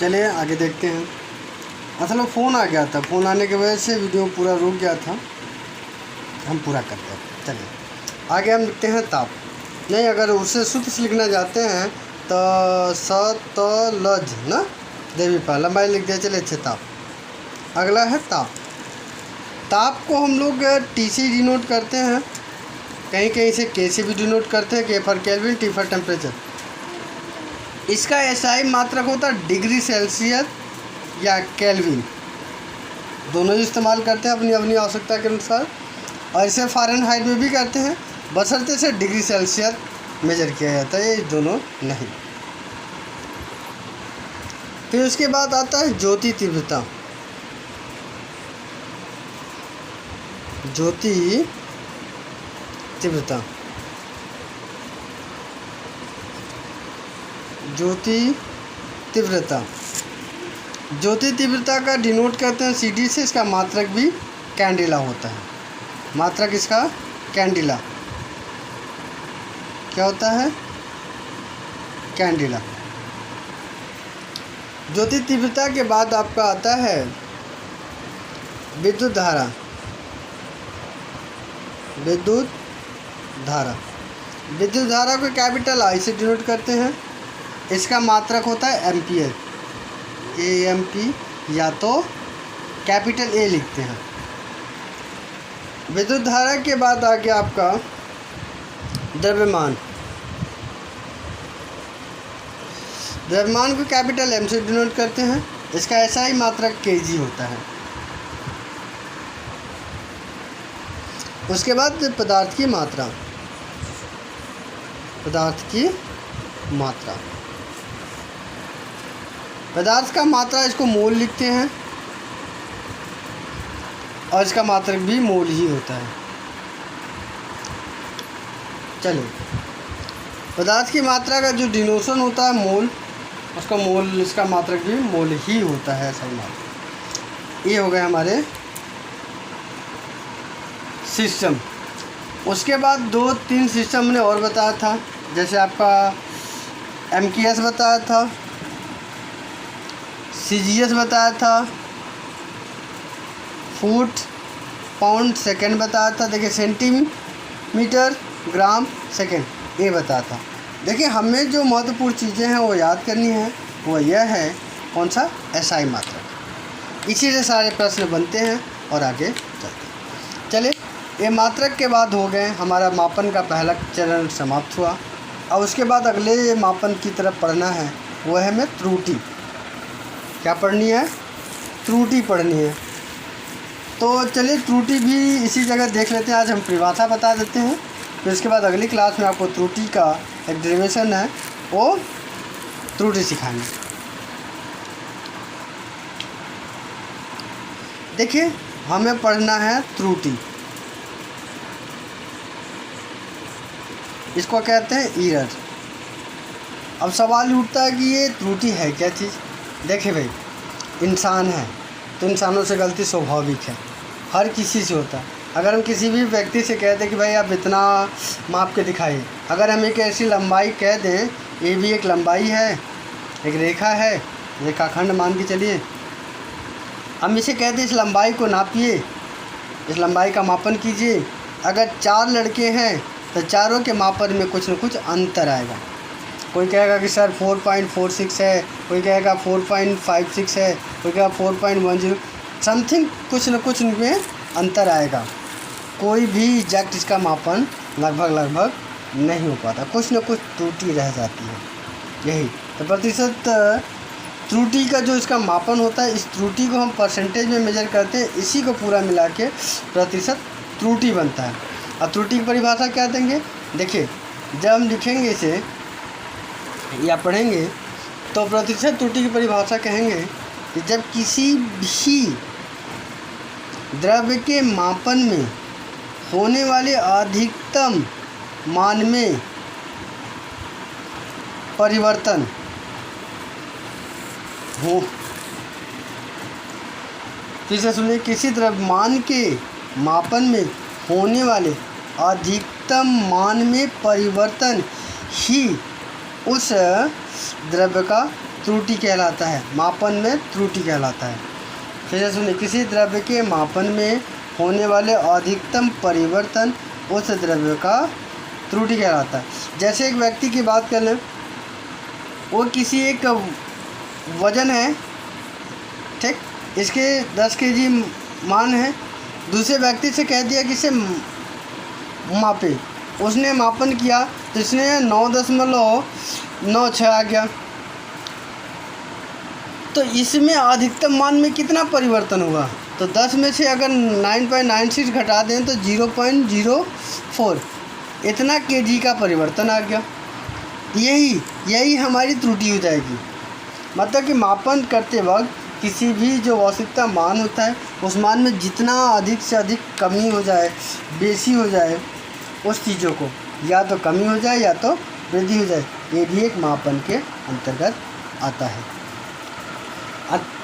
चलिए आगे देखते हैं। असल में फ़ोन आ गया था, फ़ोन आने की वजह से वीडियो पूरा रुक गया था। हम पूरा करते हैं। चलिए आगे हम लिखते हैं ताप। नहीं, अगर उससे शुद्ध से लिखना चाहते हैं तो सतलज ना देवी पा लंबाई लिख दिया। चलिए अच्छे ताप। अगला है ताप। ताप को हम लोग टी से डिनोट करते हैं, कहीं कहीं से के से भी डिनोट करते हैं। के for kelvin, T for temperature. इसका एसआई मात्रक होता है डिग्री सेल्सियस या केल्विन, दोनों ही इस्तेमाल करते हैं अपनी अपनी आवश्यकता के अनुसार। और इसे फ़ारेनहाइट में भी करते हैं, बशर्ते से डिग्री सेल्सियस मेजर किया जाता है, ये दोनों नहीं। फिर उसके बाद आता है ज्योति तीव्रता। ज्योति तीव्रता, ज्योति तीव्रता, ज्योति तीव्रता का डिनोट करते हैं सीडी से। इसका मात्रक भी कैंडिला होता है। मात्रक इसका कैंडिला क्या होता है? कैंडिला। ज्योति तीव्रता के बाद आपका आता है विद्युत धारा। विद्युत धारा, विद्युत धारा को कैपिटल आई से डिनोट करते हैं। इसका मात्रक होता है एम्पियर, AMP, या तो कैपिटल ए लिखते हैं। विद्युत धारा के बाद आ गया आपका द्रव्यमान। द्रव्यमान को कैपिटल एम से डिनोट करते हैं। इसका ऐसा ही मात्रक kg होता है। उसके बाद पदार्थ की मात्रा। पदार्थ की मात्रा, पदार्थ का मात्रा इसको मोल लिखते हैं और इसका मात्रक भी मोल ही होता है। चलिए, पदार्थ की मात्रा का जो डिनोशन होता है मोल, उसका मोल, इसका मात्रक भी मोल ही होता है। सही मात्रक। ये हो गए हमारे सिस्टम। उसके बाद 2-3 सिस्टम हमने और बताया था, जैसे आपका MKS बताया था, CGS बताया था, फुट, पाउंड, सेकंड बताया था। देखिए सेंटीमीटर, ग्राम, सेकंड, ये बताया था। देखिए हमें जो महत्वपूर्ण चीज़ें हैं वो याद करनी है, वो यह है कौन सा? SI मात्रक। इसी से सारे प्रश्न बनते हैं और आगे चलते हैं। चलिए, ये मात्रक के बाद हो गए, हमारा मापन का पहला चरण समाप्त हुआ। अब उसके बाद अगले मापन की तरफ पढ़ना है, वो है हमें त्रुटि। क्या पढ़नी है? त्रुटि पढ़नी है। तो चलिए त्रुटि भी इसी जगह देख लेते हैं। आज हम परिभाषा बता देते हैं, फिर उसके बाद अगली क्लास में आपको त्रुटि का एक डेरिवेशन है, वो त्रुटि सिखाएंगे। देखिए हमें पढ़ना है त्रुटि, इसको कहते हैं ईरर। अब सवाल उठता है कि ये त्रुटि है क्या चीज़? देखिए भाई, इंसान है तो इंसानों से गलती स्वाभाविक है, हर किसी से होता है। अगर हम किसी भी व्यक्ति से कह दें कि भाई आप इतना माप के दिखाइए, अगर हम एक ऐसी लंबाई कह दें, ये भी एक लंबाई है, एक रेखा है, रेखाखंड मान के चलिए, हम इसे कहते हैं इस लंबाई को नापिए, इस लंबाई का मापन कीजिए। अगर 4 लड़के हैं तो चारों के मापन में कुछ न कुछ अंतर आएगा। कोई कहेगा कि सर 4.46 है, कोई कहेगा 4.56 है, कोई कहेगा 4.10, समथिंग कुछ न कुछ में अंतर आएगा। कोई भी एग्जैक्ट इसका मापन लगभग नहीं हो पाता, कुछ न कुछ त्रुटि रह जाती है। यही तो प्रतिशत त्रुटि का जो इसका मापन होता है, इस त्रुटि को हम परसेंटेज में मेजर करते हैं, इसी को पूरा मिला के प्रतिशत त्रुटि बनता है। अब त्रुटि की परिभाषा क्या देंगे? देखिए, जब हम लिखेंगे इसे या पढ़ेंगे तो प्रतिशत त्रुटि की परिभाषा कहेंगे कि जब किसी भी द्रव्य के मापन में होने वाले अधिकतम मान में परिवर्तन हो, फिर से सुनिए, किसी द्रव्यमान के मापन में होने वाले अधिकतम मान में परिवर्तन ही उस द्रव्य का त्रुटि कहलाता है, मापन में त्रुटि कहलाता है। फिर से सुनिए, किसी द्रव्य के मापन में होने वाले अधिकतम परिवर्तन उस द्रव्य का त्रुटि कहलाता है। जैसे एक व्यक्ति की बात कर लें, वो किसी एक वजन है, ठीक, इसके 10 kg मान है, दूसरे व्यक्ति से कह दिया कि इसे मापे, उसने मापन किया तो इसने 9.96 आ गया, तो इसमें अधिकतम मान में कितना परिवर्तन हुआ? तो 10 में से अगर 9.96 घटा दें तो 0.04, इतना kg का परिवर्तन आ गया। यही हमारी त्रुटि हो जाएगी। मतलब कि मापन करते वक्त किसी भी जो औसतता मान होता है, उस मान में जितना अधिक से अधिक कमी हो जाए, बेसी हो जाए, उस चीज़ों को या तो कमी हो जाए या तो वृद्धि हो जाए, ये भी एक मापन के अंतर्गत आता है,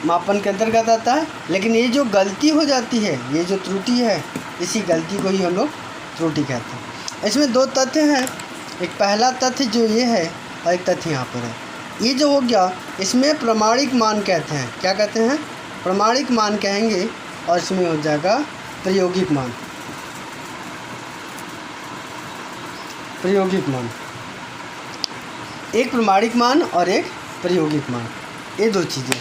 मापन के अंतर्गत आता है। लेकिन ये जो गलती हो जाती है, ये जो त्रुटि है, इसी गलती को ही हम लोग त्रुटि कहते हैं। इसमें 2 तथ्य हैं, एक पहला तथ्य जो ये है और एक तथ्य यहाँ पर है। ये जो हो गया, इसमें प्रमाणिक मान कहते हैं। क्या कहते हैं? प्रमाणिक मान कहेंगे, और इसमें हो जाएगा प्रायोगिक मान। प्रायोगिक मान, एक प्रमाणिक मान और एक प्रायोगिक मान, ये 2 चीज़ें।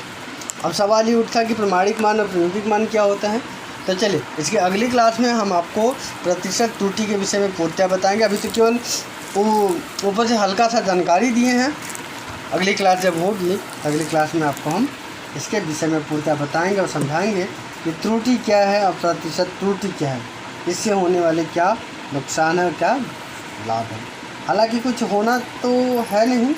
अब सवाल ये उठता कि प्रमाणिक मान और प्रायोगिक मान क्या होता है। तो चलिए, इसके अगली क्लास में हम आपको प्रतिशत त्रुटि के विषय में पूर्णतः बताएंगे। अभी तो केवल ऊपर से हल्का सा जानकारी दिए हैं। अगली क्लास जब होगी, अगली क्लास में आपको हम इसके विषय में पूर्णतः बताएंगे और समझाएंगे कि त्रुटि क्या है और प्रतिशत त्रुटि क्या है, इससे होने वाले क्या नुकसान है और क्या लाभ है। हालांकि कुछ होना तो है नहीं,